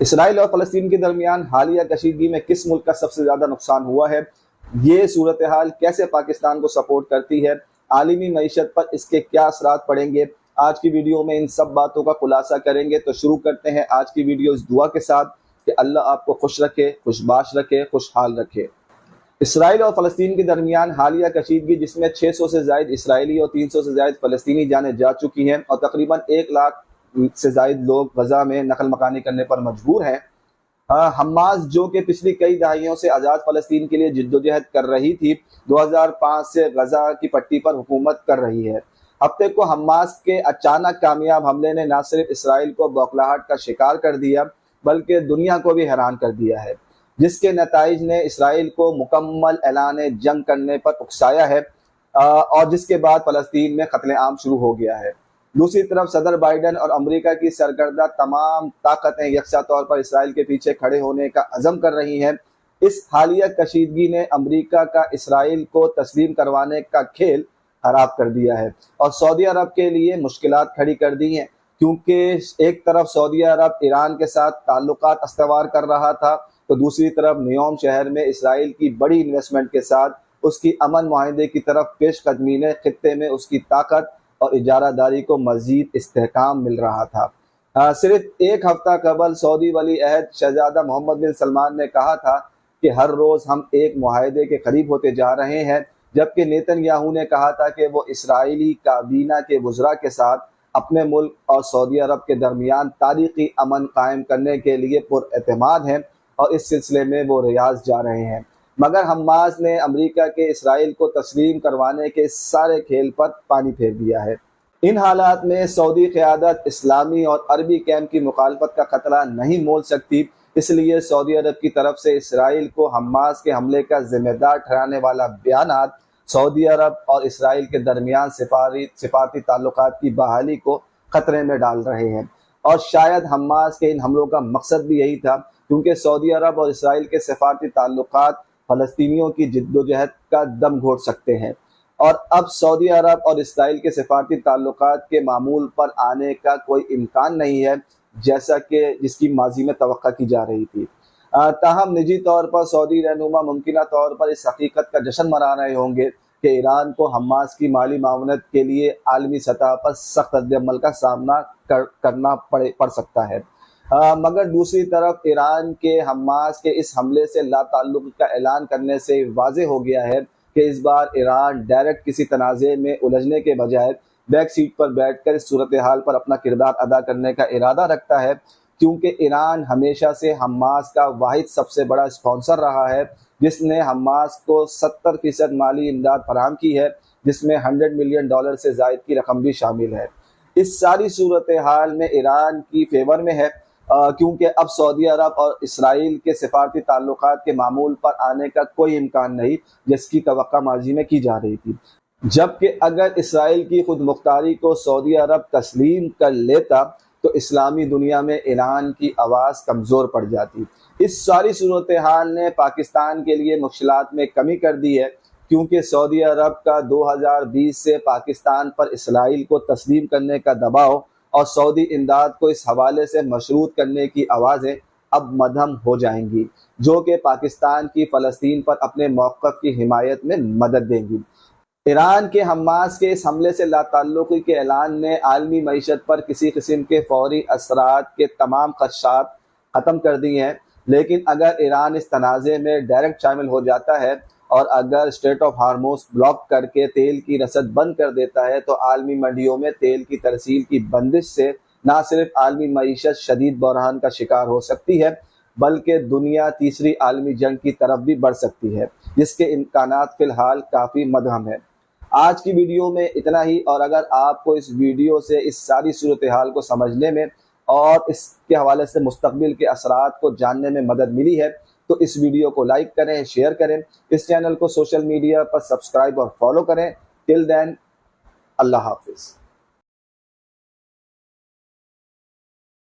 اسرائیل اور فلسطین کے درمیان حالیہ کشیدگی میں کس ملک کا سب سے زیادہ نقصان ہوا ہے؟ یہ صورتحال کیسے پاکستان کو سپورٹ کرتی ہے؟ عالمی معیشت پر اس کے کیا اثرات پڑیں گے؟ آج کی ویڈیو میں ان سب باتوں کا خلاصہ کریں گے۔ تو شروع کرتے ہیں آج کی ویڈیو اس دعا کے ساتھ کہ اللہ آپ کو خوش رکھے، خوشباش رکھے، خوشحال رکھے۔ اسرائیل اور فلسطین کے درمیان حالیہ کشیدگی جس میں 600 سے زائد اسرائیلی اور 300 سے زائد فلسطینی جانیں جا چکی ہیں اور تقریباً 1 لاکھ سے زائد لوگ غزہ میں نقل مکانی کرنے پر مجبور ہیں۔ حماس جو کہ پچھلی کئی دہائیوں سے آزاد فلسطین کے لیے جدوجہد کر رہی تھی، 2005 سے غزہ کی پٹی پر حکومت کر رہی ہے۔ ہفتے کو حماس کے اچانک کامیاب حملے نے نہ صرف اسرائیل کو بوکھلاہٹ کا شکار کر دیا بلکہ دنیا کو بھی حیران کر دیا ہے، جس کے نتائج نے اسرائیل کو مکمل اعلان جنگ کرنے پر اکسایا ہے اور جس کے بعد فلسطین میں قتل عام شروع ہو گیا ہے۔ دوسری طرف صدر بائیڈن اور امریکہ کی سرکردہ تمام طاقتیں یکساں طور پر اسرائیل کے پیچھے کھڑے ہونے کا عزم کر رہی ہیں۔ اس حالیہ کشیدگی نے امریکہ کا اسرائیل کو تسلیم کروانے کا کھیل خراب کر دیا ہے اور سعودی عرب کے لیے مشکلات کھڑی کر دی ہیں، کیونکہ ایک طرف سعودی عرب ایران کے ساتھ تعلقات استوار کر رہا تھا تو دوسری طرف نیوم شہر میں اسرائیل کی بڑی انویسٹمنٹ کے ساتھ اس کی امن معاہدے کی طرف پیش قدمی نے خطے میں اس کی طاقت اور اجارہ داری کو مزید استحکام مل رہا تھا۔ صرف ایک ہفتہ قبل سعودی ولی عہد شہزادہ محمد بن سلمان نے کہا تھا کہ ہر روز ہم ایک معاہدے کے قریب ہوتے جا رہے ہیں، جبکہ نیتن یاہو نے کہا تھا کہ وہ اسرائیلی کابینہ کے وزراء کے ساتھ اپنے ملک اور سعودی عرب کے درمیان تاریخی امن قائم کرنے کے لیے پراعتماد ہیں اور اس سلسلے میں وہ ریاض جا رہے ہیں، مگر حماس نے امریکہ کے اسرائیل کو تسلیم کروانے کے سارے کھیل پر پانی پھیر دیا ہے۔ ان حالات میں سعودی قیادت اسلامی اور عربی کیمپ کی مخالفت کا خطرہ نہیں مول سکتی، اس لیے سعودی عرب کی طرف سے اسرائیل کو حماس کے حملے کا ذمہ دار ٹھہرانے والا بیانات سعودی عرب اور اسرائیل کے درمیان سفارتی تعلقات کی بحالی کو خطرے میں ڈال رہے ہیں، اور شاید حماس کے ان حملوں کا مقصد بھی یہی تھا، کیونکہ سعودی عرب اور اسرائیل کے سفارتی تعلقات فلسطینیوں کی جدوجہد کا دم گھوٹ سکتے ہیں، اور اب سعودی عرب اور اسرائیل کے سفارتی تعلقات کے معمول پر آنے کا کوئی امکان نہیں ہے جیسا کہ جس کی ماضی میں توقع کی جا رہی تھی۔ تاہم نجی طور پر سعودی رہنما ممکنہ طور پر اس حقیقت کا جشن منا رہے ہوں گے کہ ایران کو حماس کی مالی معاونت کے لیے عالمی سطح پر سخت رد عمل کا سامنا کرنا پڑ سکتا ہے، مگر دوسری طرف ایران کے حماس کے اس حملے سے لا تعلق کا اعلان کرنے سے واضح ہو گیا ہے کہ اس بار ایران ڈائریکٹ کسی تنازع میں الجھنے کے بجائے بیک سیٹ پر بیٹھ کر اس صورتحال پر اپنا کردار ادا کرنے کا ارادہ رکھتا ہے، کیونکہ ایران ہمیشہ سے حماس کا واحد سب سے بڑا اسپانسر رہا ہے، جس نے حماس کو 70% مالی امداد فراہم کی ہے، جس میں $100 ملین سے زائد کی رقم بھی شامل ہے۔ اس ساری صورتحال میں ایران کی فیور میں ہے، کیونکہ اب سعودی عرب اور اسرائیل کے سفارتی تعلقات کے معمول پر آنے کا کوئی امکان نہیں جس کی توقع ماضی میں کی جا رہی تھی، جبکہ اگر اسرائیل کی خود مختاری کو سعودی عرب تسلیم کر لیتا تو اسلامی دنیا میں ایران کی آواز کمزور پڑ جاتی۔ اس ساری صورتحال نے پاکستان کے لیے مشکلات میں کمی کر دی ہے، کیونکہ سعودی عرب کا 2020 سے پاکستان پر اسرائیل کو تسلیم کرنے کا دباؤ اور سعودی امداد کو اس حوالے سے مشروط کرنے کی آوازیں اب مدھم ہو جائیں گی، جو کہ پاکستان کی فلسطین پر اپنے موقف کی حمایت میں مدد دیں گی۔ ایران کے حماس کے اس حملے سے لا تعلقی کے اعلان نے عالمی معیشت پر کسی قسم کے فوری اثرات کے تمام خدشات ختم کر دیے ہیں، لیکن اگر ایران اس تنازع میں ڈائریکٹ شامل ہو جاتا ہے اور اگر اسٹریٹ آف ہارموز بلاک کر کے تیل کی رسد بند کر دیتا ہے تو عالمی منڈیوں میں تیل کی ترسیل کی بندش سے نہ صرف عالمی معیشت شدید بحران کا شکار ہو سکتی ہے بلکہ دنیا تیسری عالمی جنگ کی طرف بھی بڑھ سکتی ہے، جس کے امکانات فی الحال کافی مدھم ہیں۔ آج کی ویڈیو میں اتنا ہی، اور اگر آپ کو اس ویڈیو سے اس ساری صورتحال کو سمجھنے میں اور اس کے حوالے سے مستقبل کے اثرات کو جاننے میں مدد ملی ہے تو اس ویڈیو کو لائک کریں، شیئر کریں، اس چینل کو سوشل میڈیا پر سبسکرائب اور فالو کریں۔ ٹل دین، اللہ حافظ۔